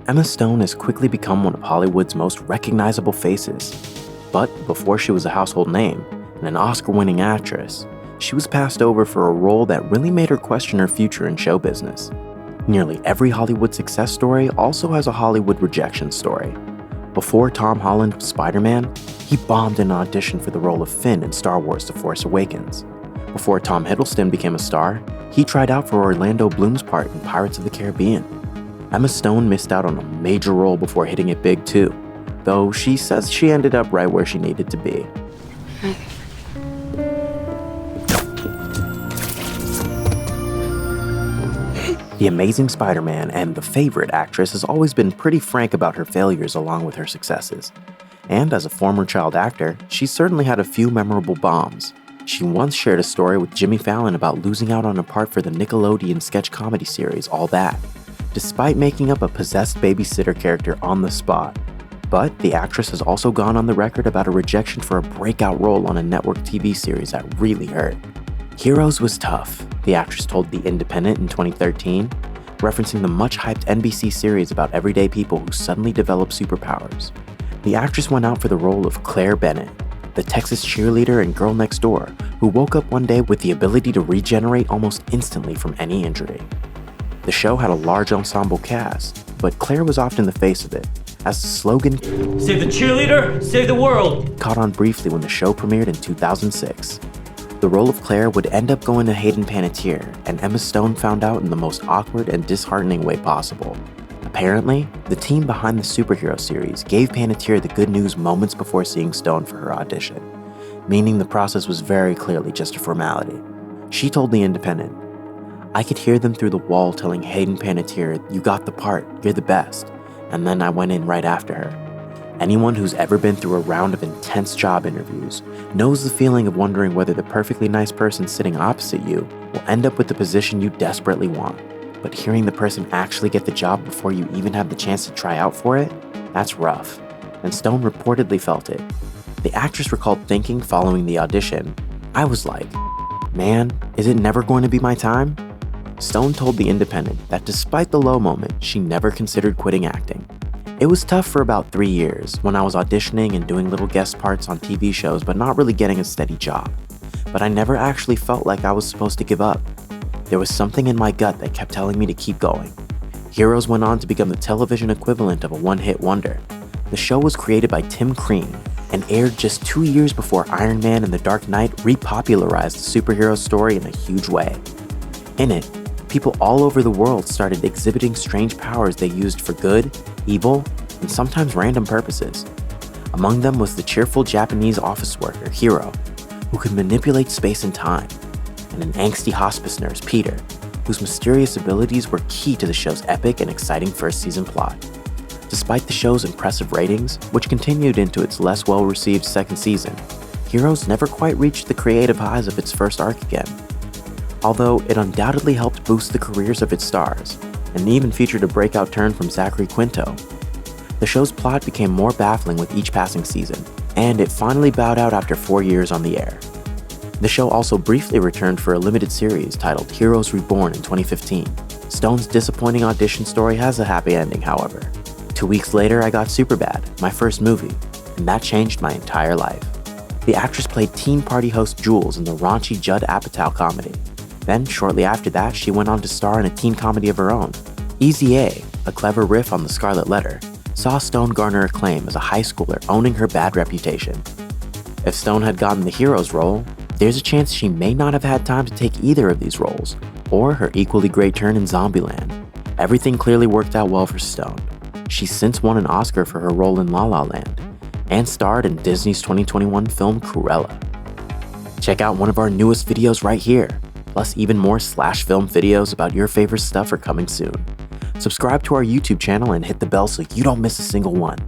Emma Stone has quickly become one of Hollywood's most recognizable faces. But before she was a household name and an Oscar-winning actress, she was passed over for a role that really made her question her future in show business. Nearly every Hollywood success story also has a Hollywood rejection story. Before Tom Holland was Spider-Man, he bombed in an audition for the role of Finn in Star Wars: The Force Awakens. Before Tom Hiddleston became a star, he tried out for Orlando Bloom's part in Pirates of the Caribbean. Emma Stone missed out on a major role before hitting it big too, though she says she ended up right where she needed to be. The Amazing Spider-Man and The Favorite actress has always been pretty frank about her failures along with her successes. And as a former child actor, she's certainly had a few memorable bombs. She once shared a story with Jimmy Fallon about losing out on a part for the Nickelodeon sketch comedy series All That, despite making up a possessed babysitter character on the spot. But the actress has also gone on the record about a rejection for a breakout role on a network TV series that really hurt. Heroes was tough, the actress told The Independent in 2013, referencing the much-hyped NBC series about everyday people who suddenly develop superpowers. The actress went out for the role of Claire Bennett, the Texas cheerleader and girl next door who woke up one day with the ability to regenerate almost instantly from any injury. The show had a large ensemble cast, but Claire was often the face of it, as the slogan "Save the cheerleader, save the world" caught on briefly when the show premiered in 2006. The role of Claire would end up going to Hayden Panettiere, and Emma Stone found out in the most awkward and disheartening way possible. Apparently, the team behind the superhero series gave Panettiere the good news moments before seeing Stone for her audition, meaning the process was very clearly just a formality. She told The Independent, "I could hear them through the wall telling Hayden Panettiere, 'You got the part, you're the best,' and then I went in right after her." Anyone who's ever been through a round of intense job interviews knows the feeling of wondering whether the perfectly nice person sitting opposite you will end up with the position you desperately want. But hearing the person actually get the job before you even have the chance to try out for it, that's rough. And Stone reportedly felt it. The actress recalled thinking following the audition, "I was like, man, is it never going to be my time?" Stone told The Independent that despite the low moment, she never considered quitting acting. "It was tough for about 3 years when I was auditioning and doing little guest parts on TV shows but not really getting a steady job. But I never actually felt like I was supposed to give up. There was something in my gut that kept telling me to keep going." Heroes went on to become the television equivalent of a one-hit wonder. The show was created by Tim Crean and aired just 2 years before Iron Man and The Dark Knight repopularized the superhero story in a huge way. In it, people all over the world started exhibiting strange powers they used for good, evil, and sometimes random purposes. Among them was the cheerful Japanese office worker, Hiro, who could manipulate space and time, and an angsty hospice nurse, Peter, whose mysterious abilities were key to the show's epic and exciting first season plot. Despite the show's impressive ratings, which continued into its less well-received second season, Heroes never quite reached the creative highs of its first arc again. Although it undoubtedly helped boost the careers of its stars, and even featured a breakout turn from Zachary Quinto, the show's plot became more baffling with each passing season, and it finally bowed out after 4 years on the air. The show also briefly returned for a limited series titled Heroes Reborn in 2015. Stone's disappointing audition story has a happy ending, however. 2 weeks later, I got Superbad, my first movie, and that changed my entire life. The actress played teen party host Jules in the raunchy Judd Apatow comedy. Then, shortly after that, she went on to star in a teen comedy of her own. Easy a clever riff on The Scarlet Letter, saw Stone garner acclaim as a high schooler owning her bad reputation. If Stone had gotten the Heroes role, there's a chance she may not have had time to take either of these roles, or her equally great turn in Zombieland. Everything clearly worked out well for Stone. She's since won an Oscar for her role in La La Land, and starred in Disney's 2021 film Cruella. Check out one of our newest videos right here. Plus, even more SlashFilm videos about your favorite stuff are coming soon. Subscribe to our YouTube channel and hit the bell so you don't miss a single one.